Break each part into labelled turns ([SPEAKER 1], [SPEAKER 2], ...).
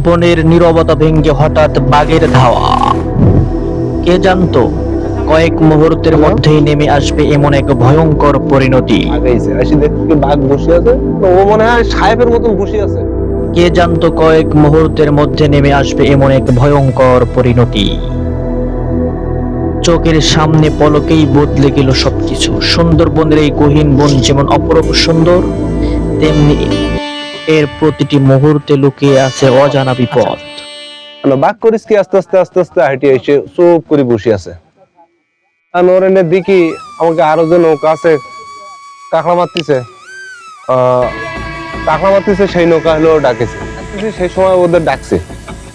[SPEAKER 1] বনের নীরবতা ভেঙে হঠাৎ বাঘের ধাওয়া। কে জানতো কয়েক মুহূর্তের মধ্যেই নেমে আসবে এমন এক ভয়ঙ্কর পরিণতি।
[SPEAKER 2] আগাইছে আসি দেখি বাঘ বসে আছে, তো ও মনে হয় সাহেবের মতন বসে আছে।
[SPEAKER 1] কে জানতো কয়েক মুহূর্তের মধ্যে নেমে আসবে এমন এক ভয়ঙ্কর পরিণতি। চোখের সামনে পলকেই বদলে গেল সবকিছু। সুন্দরবনের এই গহীন বন যেমন অপরূপ সুন্দর, তেমনি এর প্রতিটি মুহূর্তে লুকিয়ে আছে অজানা বিপদ।
[SPEAKER 2] বাঘ করিস কি আস্তে আস্তে আস্তে আস্তে হাঁটিয়ে এসে চুপ করে বসে আছে। আর নরেনের দিকে আমাকে আরো যে নৌকা আছে কাঁকড়া মারতেছে, সেই নৌকা হলো ডাকেছে। সেই সময় ওদের ডাকছে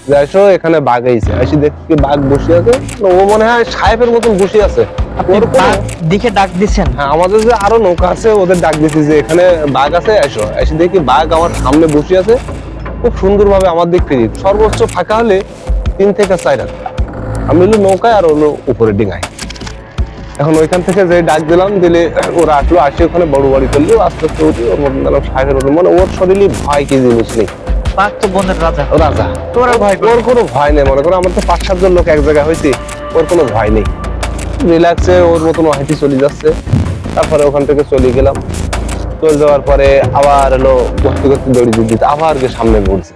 [SPEAKER 2] যে আসো এখানে বাঘ আইছে। আসি দেখি বাঘ বসে আছে, ও মনে হয় সাহেবের মতন বসে আছে।
[SPEAKER 1] দিকে ডাক দিচ্ছেন?
[SPEAKER 2] হ্যাঁ, আমাদের যে আরো নৌকা আছে ওদের ডাক দিচ্ছি যে এখানে বাঘ আছে, আসো। আসি দেখি বাঘ আমার সামনে বসে আছে, খুব সুন্দর ভাবে আমার দিক ফিরি। সর্বোচ্চ ফাঁকা হলে 3 থেকে 4 হাত। আমি হলো নৌকায় আর হলো উপরে ডিঙায়। এখন ওইখান থেকে যে ডাক দিলাম, দিলে ওরা আসলো, আসে ওখানে বড় বাড়ি করলো, আস্তে আস্তে উঠি ওর মতন গেলাম সাহেবের মতন। মানে ওর শরীরে ভয় কি জিনিস নেই।
[SPEAKER 1] বাঘ তো বনের রাজা।
[SPEAKER 2] রাজা, ওর কোনো ভয় নেই। মনে করো আমার তো 5-7 জন লোক এক জায়গায় হয়েছি, ওর কোনো ভয় নেই। রিল্যাক্সে ওর মতন হাঁটি চলে যাচ্ছে। তারপরে ওখান থেকে চলে গেলাম। চলে যাওয়ার পরে আবার হলো করতে করতে দড়ি দিতে আবার সামনে ঘুরছে।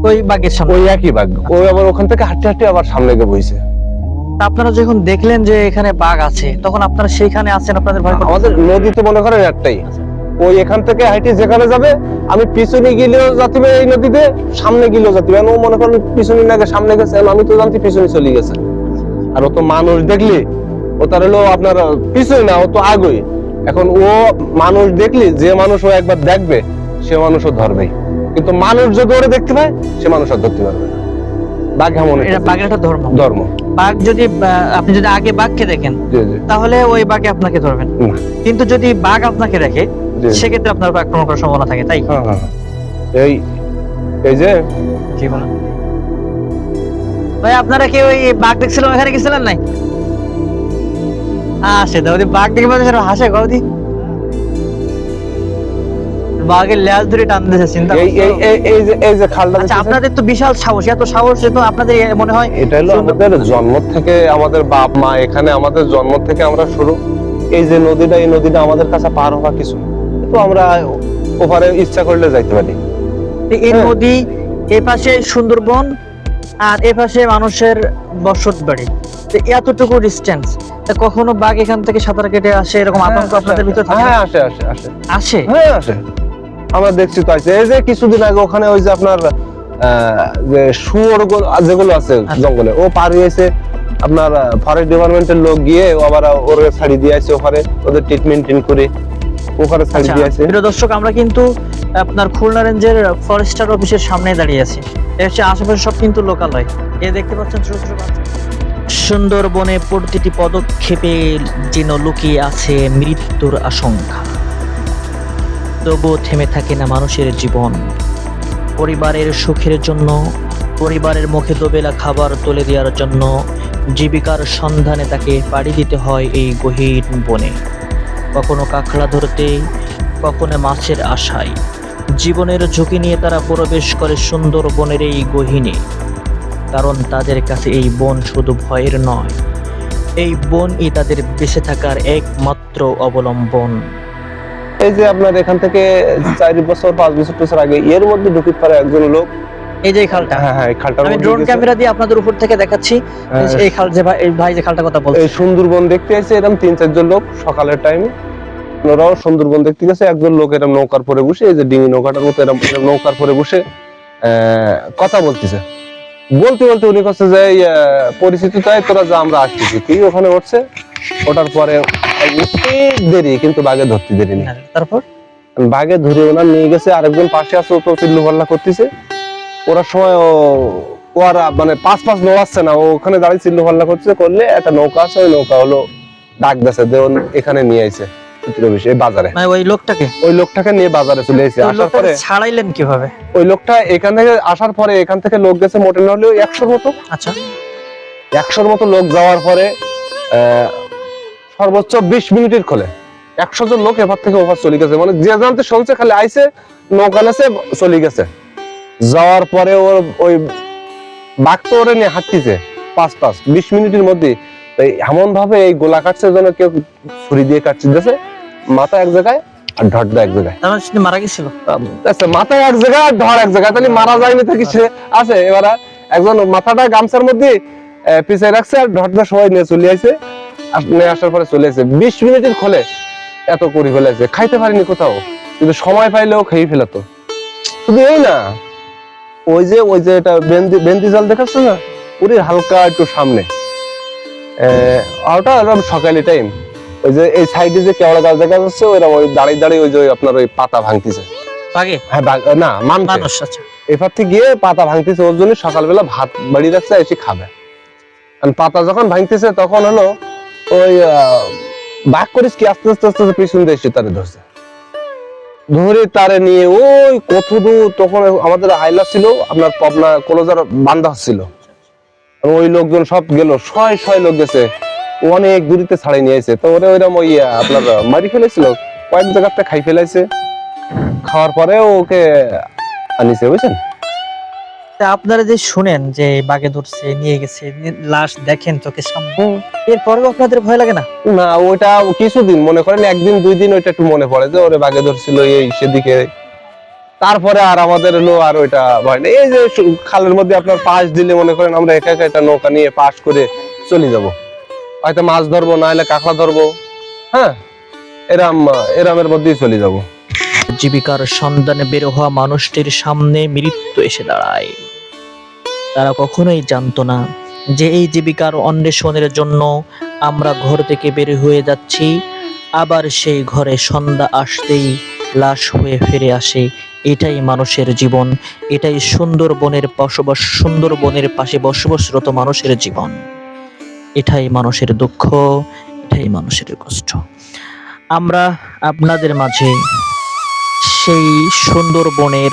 [SPEAKER 1] ওই বাঘের সামনে
[SPEAKER 2] ওই একই বাঘ, ওই আবার ওখান থেকে হাঁটতে হাঁটতে আবার সামনে গিয়ে বইছে।
[SPEAKER 1] আপনারা যখন দেখলেন যে এখানে বাঘ আছে, তখন আপনারা সেইখানে আছেন, আপনাদের ভয় করতেছে?
[SPEAKER 2] আমাদের নদী তো মনে করেন একটাই, ওই এখান থেকে হাইটে যেখানে যাবে, আমি পিছনে গেলেও যাতিবে এই নদীতে, সামনে গেলেও যাতিবে। ও মনে করেন পিছনে না গিয়ে সামনে গেছে, আমি তো জানছি পিছনে চলে গেছে। আর ও তো মানুষ দেখলি, ও তার হলো আপনার পিছনে না, ও তো আগুই। এখন ও মানুষ দেখলি, যে মানুষ ও একবার দেখবে সে মানুষও ধরবেই, কিন্তু মানুষ যদি ওরে দেখতে পায় সে মানুষ আর ধরতে পারবে না। বাঘ এমন
[SPEAKER 1] এটা বাঘের একটা ধর্ম। বাঘ যদি আপনি যদি আগে বাঘকে দেখেন তাহলে ওই বাঘে আপনাকে ধরবেন, কিন্তু যদি বাঘ আপনাকে দেখে সেক্ষেত্রে আপনার আক্রমণ করার সম্ভাবনা থাকে, তাই?
[SPEAKER 2] এই যে
[SPEAKER 1] জীবন ভাই, আপনারা কি ওই বাঘ দেখছিলেন, ওখানে গেছিলেন নাই? সে দাউদি বাঘ দেখে বলছে হাসে গৌদি, বাঘের লেজ ধরে টান দিয়েছে। চিন্তা
[SPEAKER 2] এই যে খালটা,
[SPEAKER 1] আচ্ছা আপনাদের তো বিশাল সাহস, এত সাহস তো আপনাদের মনে হয়।
[SPEAKER 2] এটা হলো আমাদের জন্ম থেকে, আমাদের বাপ মা এখানে, আমাদের জন্ম থেকে আমরা শুরু। এই যে নদীটা, এই নদীটা আমাদের কাছে পার হওয়া কিছু, তো আমরা ওপারে ইচ্ছা করলে যাইতে পারি।
[SPEAKER 1] এই নদী, এই পাশে সুন্দরবন আর এ পাশে মানুষের বসত বাড়ি, এতটুকু ডিস্টেন্স, কখনো বাঘ এখান থেকে সাঁতার কেটে আসে এরকম আতঙ্ক আপনাদের ভিতরে থাকে?
[SPEAKER 2] হ্যাঁ, আসে আসে আসে
[SPEAKER 1] আসে।
[SPEAKER 2] হ্যাঁ আসে, আমরা দেখছি তো। আছে এই যে কিছুদিন আগে ওখানে ওই যে আপনার যে শুয়োর যেগুলো আছে জঙ্গলে, ও পার হয়েছে। আপনার ফরেস্ট ডিপার্টমেন্টের লোক গিয়ে আবার ওর ছাড়ি দিয়ে আছে, ওখানে ওদের ট্রিটমেন্ট করে ওখানে ছাড়ি দিয়ে আছে।
[SPEAKER 1] প্রিয় দর্শক, আমরা কিন্তু আপনার খুলনা রেঞ্জের ফরেস্টার অফিসের সামনে দাঁড়িয়ে আছি। এর হচ্ছে আশেপাশে সব কিন্তু লোকালয়। এই দেখতে পাচ্ছেন ছোট ছোট বাচ্চা। সুন্দরবনে প্রতিটি পদক্ষেপে যেন লুকিয়ে আছে মৃত্যুর আশঙ্কা। তবুও থেমে থাকে না মানুষের জীবন। পরিবারের সুখের জন্য, পরিবারের মুখে দুবেলা খাবার তুলে দেওয়ার জন্য জীবিকার সন্ধানে তাকে পাড়ি দিতে হয় এই গহীন বনে। কখনো কাঁকড়া ধরতে, কখনো মাছের আশায় জীবনের ঝুঁকি নিয়ে তারা প্রবেশ করে সুন্দরবনের এই গহীনে। কারণ তাদের কাছে এই বন শুধু ভয়ের নয়, এই বনই তাদের বেঁচে থাকার একমাত্র অবলম্বন।
[SPEAKER 2] এই যে আপনার এখান থেকে 4 বছর 5 বছর আগে এর মধ্যে ঢুকে পারে একজন লোক।
[SPEAKER 1] এই যে খালটা,
[SPEAKER 2] হ্যাঁ এই খালটা
[SPEAKER 1] আমি ড্রোন ক্যামেরা দিয়ে আপনাদের উপর থেকে দেখাচ্ছি। এই খাল যে ভাই যে খালটা কথা বলছে,
[SPEAKER 2] এই সুন্দরবন দেখতে আসছে এরকম 3-4 জন লোক সকালের টাইমে। ওরাও সুন্দরবন দেখতে গেছে। একজন লোক এরকম নৌকার পরে বসে, এই যে ডিঙি নৌকাটার মতো এরকম নৌকার পরে বসে কথা বলতেছে। বলতে বলতে উনি কাছে যে পরিচিত চাই, তোরা যা আমরা আসতেছি। কি ওখানে উঠছে, ওঠার পরে দেরি, কিন্তু বাঘে ধরতে দেরি নেই।
[SPEAKER 1] তারপর
[SPEAKER 2] বাঘে ধরে ওনার নিয়ে গেছে। আরেকজন পাশে আছে, ও তো চিল্লু পাল্লা করতেছে। ওরা সময় ওরা মানে পাঁচ নৌকাচ্ছে না, ও ওখানে দাঁড়িয়ে চিল্লু পাল্লা করতেছে। করলে একটা নৌকা আছে, ওই নৌকা হলো ডাক দিয়েছে, দেন এখানে নিয়ে আইছে বাজারে।
[SPEAKER 1] মানে ওই লোকটাকে
[SPEAKER 2] নিয়ে বাজারে চলে এসেছে। আসার পরে
[SPEAKER 1] ছাড়াইলেন কিভাবে?
[SPEAKER 2] ওই লোকটা এখান থেকে আসার পরে, এখান থেকে লোক গেছে মোটে না হলেও 100-র মতো।
[SPEAKER 1] আচ্ছা,
[SPEAKER 2] 100-র মতো লোক যাওয়ার পরে সর্বোচ্চ 20 মিনিটের খোলে 100 জন লোক এবার থেকে ওভার চলে গেছে। মানে যে জানতে শুনছে খালি আইছে, নৌকা নেছে, চলে গেছে। যাওয়ার পরে ওর ওই বাঘ তো ওরে নিয়ে হাঁটতেছে 20 মিনিটের মধ্যে এমন ভাবে এই গোলা কাটছে যেন কেউ ছুরি দিয়ে কাটছে, যাচ্ছে মাথা এক জায়গায় আর ঢটটা এক জায়গায়।
[SPEAKER 1] তার মানে সে মারা গেছিল।
[SPEAKER 2] আচ্ছা, মাথা এক জায়গায় আর ঢড় এক জায়গায়, তাহলে মারা যায়নি তো কিছু আছে। এবার একজন মাথাটা গামছার মধ্যে পিছিয়ে রাখছে আর ঢটটা সবাই নিয়ে চলে আসে, নিয়ে আসার পরে চলে আসে 20 মিনিটের খোলে এত করে ফেলেছে। খাইতে পারিনি কোথাও, কিন্তু সময় পাইলেও খেয়ে ফেলাতো। শুধু এই না, ওই যে এটা বেন্দি জাল দেখাচ্ছ না, ওর হালকা একটু সামনে ওটা সকালে টাইম, ওই যে এই সাইডে যে কেওড়া গাছ দেখা যাচ্ছে, ওইরকম ওই দাঁড়িয়ে দাঁড়িয়ে ওই যে আপনার ওই পাতা ভাঙতেছে। হ্যাঁ না, মানুষ।
[SPEAKER 1] আচ্ছা,
[SPEAKER 2] এবার থেকে গিয়ে পাতা ভাঙতেছে, ওর জন্য সকালবেলা ভাত বাড়ি রাখছে, এসে খাবে। পাতা যখন ভাঙতেছে তখন হলো ওই বাঘ করিস কি আস্তে আস্তে আস্তে পিছন দিয়ে এসে তারে ধরছে, ধরে তারে নিয়ে ওই কত দূর। তখন আমাদের আইলা ছিল আপনার পাবনা কলজার বান্ধা ছিল, ওই লোকজন সব গেল, শয় লোক গেছে, অনেক দূরিতে ছাড়াই নিয়ে এসে। তো ওরা ওইরকম ওই আপনার মারি ফেলেছিল, কয়েক জায়গাতে খাই ফেলাইছে। খাওয়ার পরে ওকে আনিছে, বুঝছেন।
[SPEAKER 1] আপনারা যে শুনেন যে বাঘে ধরছে, নিয়ে গেছে, লাশ দেখেন চোখের সামনে, এরপরেও আপনাদের ভয় লাগে না?
[SPEAKER 2] না, ওইটা কিছুদিন মনে করেন, একদিন 2 দিন ওইটা একটু মনে পড়ে যে ওরে বাঘে ধরছিল এই সেদিকে। তারপরে আর আমাদের হলো আর ওইটা ভয় নেই। এই যে খালের মধ্যে আপনার পাশ দিলে মনে করেন আমরা একা একা একটা নৌকা নিয়ে পাশ করে চলে যাব, হয়তো মাছ ধরবো, না হলে কাঁকড়া ধরবো, হ্যাঁ, এরামের মধ্যেই চলে যাব।
[SPEAKER 1] জীবিকার সন্ধানে বের হওয়া মানুষটির সামনে মৃত্যু এসে দাঁড়ায়। তারা কখনোই জানতো না যে এই জীবিকার অন্বেষণের জন্য আমরা ঘর থেকে বের হয়ে যাচ্ছি, আবার সেই ঘরে সন্ধ্যা আসতেই লাশ হয়ে ফিরে আসে। এটাই মানুষের জীবন, এটাই সুন্দরবনের পাশে বসবাসরত মানুষের জীবন। এটাই মানুষের দুঃখ, এটাই মানুষের কষ্ট। আমরা আপনাদের মাঝে সেই সুন্দরবনের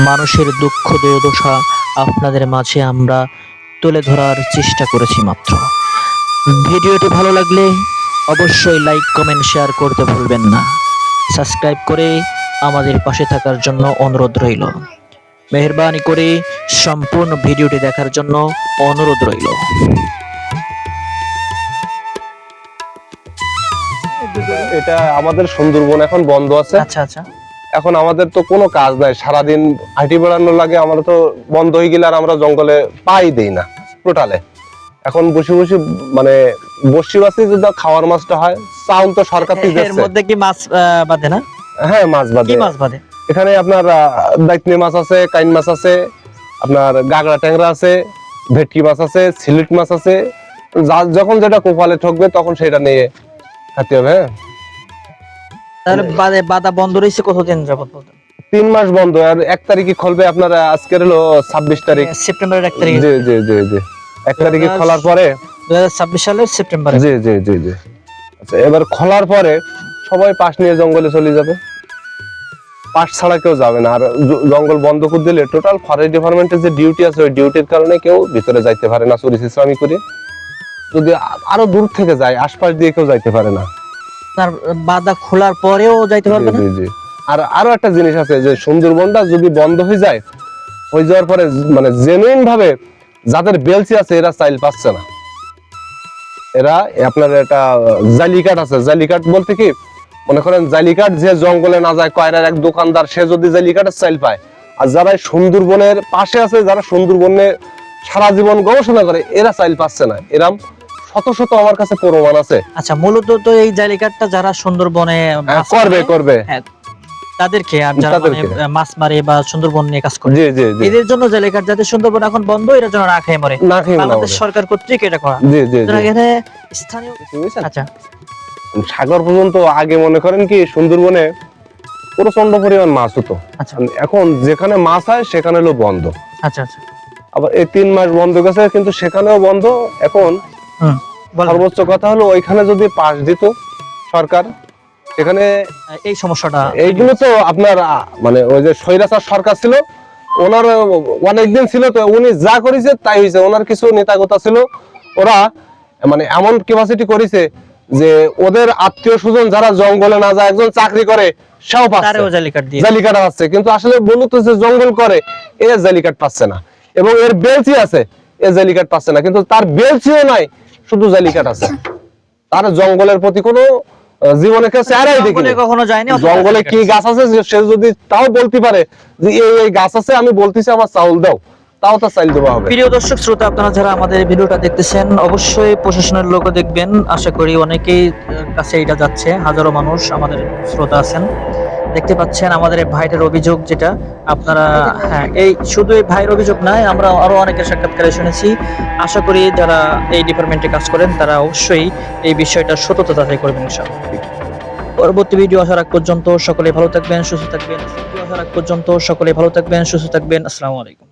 [SPEAKER 1] মানুষের দুঃখ দুর্দশা আপনাদের মাঝে আমরা তুলে ধরার চেষ্টা করেছি মাত্র। ভিডিওটি ভালো লাগলে অবশ্যই লাইক, কমেন্ট, শেয়ার করতে ভুলবেন না। সাবস্ক্রাইব করে আমাদের পাশে থাকার জন্য অনুরোধ রইল। মেহেরবানি করে সম্পূর্ণ ভিডিওটি দেখার জন্য অনুরোধ রইল।
[SPEAKER 2] এটা আমাদের সুন্দরবন এখন বন্ধ আছে।
[SPEAKER 1] আচ্ছা,
[SPEAKER 2] এখন আমাদের তো কোনো কাজ নাই, সারাদিন হাঁটি বেড়ানো লাগে। আমরা তো বন্ধ হয়ে গেলে আর আমরা জঙ্গলে পাই দেই না টোটালে। এখন বসে মানে বসি বাসি যদি খাওয়ার মাছটা হয়, চাউল তো সরকার থেকে
[SPEAKER 1] এর মধ্যে কি মাছ বাঁধে না?
[SPEAKER 2] হ্যাঁ, মাছ বাঁধে।
[SPEAKER 1] কি মাছ বাঁধে?
[SPEAKER 2] এখানে আপনার দাইতনি মাছ আছে, কাইন মাছ আছে, আপনার গাগরা ট্যাংরা আছে, ভেটকি মাছ আছে, সিলেট মাছ আছে। যখন যেটা কপালে ঠকবে তখন সেটা নিয়ে খাতে হবে। হ্যাঁ,
[SPEAKER 1] তাহলে বাধা বন্ধ রয়েছে কতদিন যাবত?
[SPEAKER 2] 3 মাস বন্ধ। আর 1 তারিখে খুলবে আপনার, আজকের হলো 26 তারিখ,
[SPEAKER 1] সেপ্টেম্বরের 1 তারিখ।
[SPEAKER 2] জি 1 তারিখে খোলার পরে
[SPEAKER 1] 2026 সালের সেপ্টেম্বরে।
[SPEAKER 2] জি। আচ্ছা, এবার খোলার পরে সবাই পাশ নিয়ে জঙ্গলে চলে যাবে, পাশ ছাড়া কেউ যাবে না। আর জঙ্গল বন্ধ করে দিলে টোটাল ফরেস্ট ডিপার্টমেন্টের যে ডিউটি আছে, ওই ডিউটির কারণে কেউ ভিতরে যাইতে পারে না চুরি চালামি করে। যদি আরো দূর থেকে যায়, আশপাশ দিয়ে কেউ যাইতে পারে না।
[SPEAKER 1] তার বাধা খোলার পরেও যাইতে পারবে না।
[SPEAKER 2] জি। আর আরো একটা জিনিস আছে যে সুন্দরবনটা যদি বন্ধ হয়ে যায়, হয়ে যাওয়ার পরে মানে জেনুইন ভাবে যাদের বেলচি আছে এরা চাইল পাচ্ছে না। এরা আপনার একটা জালিকাট আছে। জালিকাট বলতে কি, মনে করেন জালিকাট যে জঙ্গলে না যায়, কয়রার এক দোকানদার, সে যদি জালিকাটের চাইল পায়, আর যারা সুন্দরবনের পাশে আছে, যারা সুন্দরবনে সারা জীবন গবেষণা করে, এরা চাইল পাচ্ছে না। এরম শত আমার কাছে প্রমাণ আছে।
[SPEAKER 1] আচ্ছা, মূলত তো এই জালিকাটটা যারা সুন্দরবনে
[SPEAKER 2] করবে
[SPEAKER 1] তাদেরকে, আর যারা মাছ মারে বা সুন্দরবন নিয়ে কাজ করে,
[SPEAKER 2] জি
[SPEAKER 1] এদের জন্য জালিকাট, যাতে সুন্দরবন এখন বন্ধ, এরা যেন না খেয়ে মরে, বাংলাদেশ সরকার কর্তৃক এটা করা।
[SPEAKER 2] জি
[SPEAKER 1] এখানে স্থানীয়। আচ্ছা,
[SPEAKER 2] সাগর পর্যন্ত আগে মনে করেন কি সুন্দরবনে প্রচন্ড পরিমাণ মাছ হতো।
[SPEAKER 1] আচ্ছা,
[SPEAKER 2] এখন যেখানে মাছ হয় সেখানে হলো বন্ধ।
[SPEAKER 1] আচ্ছা।
[SPEAKER 2] আবার এই 3 মাস বন্ধ গেছে, কিন্তু সেখানেও বন্ধ। এখন সর্বোচ্চ কথা হলো, ওইখানে যদি পাস দিত সরকার, সেখানে
[SPEAKER 1] এই সমস্যাটা,
[SPEAKER 2] এইগুলো তো আপনার মানে ওই যে স্বৈরাচার সরকার ছিল, ওনার অনেকদিন ছিল, তো উনি যা করেছে তাই হয়েছে। ওনার কিছু নেতাগোতা ছিল, ওরা মানে এমন ক্যাপাসিটি করেছে যে ওদের আত্মীয় স্বজন যারা জঙ্গলে না যায়, একজন চাকরি করে সেও পাচ্ছে,
[SPEAKER 1] তারেও জালি কার্ড দিয়ে
[SPEAKER 2] জালি কার্ড পাচ্ছে, কিন্তু আসলে মূলত যে জঙ্গল করে এ জালি কার্ড পাচ্ছে না, এবং এর বেলচি আছে এ জালি কার্ড পাচ্ছে না, কিন্তু তার বেলচিও নাই, শুধু জালি কার্ড আছে। তার জঙ্গলের প্রতি কোনো জীবনে কেউ চেহারাই দেখি
[SPEAKER 1] জঙ্গলে কখনো যায়নি, অথচ
[SPEAKER 2] জঙ্গলে কি গাছ আছে সে যদি তাও বলতে পারে যে এই গাছ আছে, আমি বলতেছি আমার চাউল দাও, তাও তার চাইল দেওয়া হবে।
[SPEAKER 1] প্রিয় দর্শক শ্রোতা, আপনারা যারা আমাদের ভিডিওটা দেখতেছেন অবশ্যই প্রশাসনের লোকও দেখবেন। আশা করি অনেকেই কাছে এটা যাচ্ছে, হাজারো মানুষ আমাদের শ্রোতা আছেন, দেখতে পাচ্ছেন আমাদের এই ভাইটার অভিযোগ যেটা আপনারা, হ্যাঁ এই শুধু এই ভাইয়ের অভিযোগ নয়, আমরা আরো অনেকের সাক্ষাৎকারে শুনেছি। আশা করি যারা এই ডিপার্টমেন্টে কাজ করেন তারা অবশ্যই এই বিষয়টা সততা যাচাই করবেন ইনশাআল্লাহ। পরবর্তী ভিডিও আসার আগ পর্যন্ত সকলে ভালো থাকবেন, সুস্থ থাকবেন। আসসালামু আলাইকুম।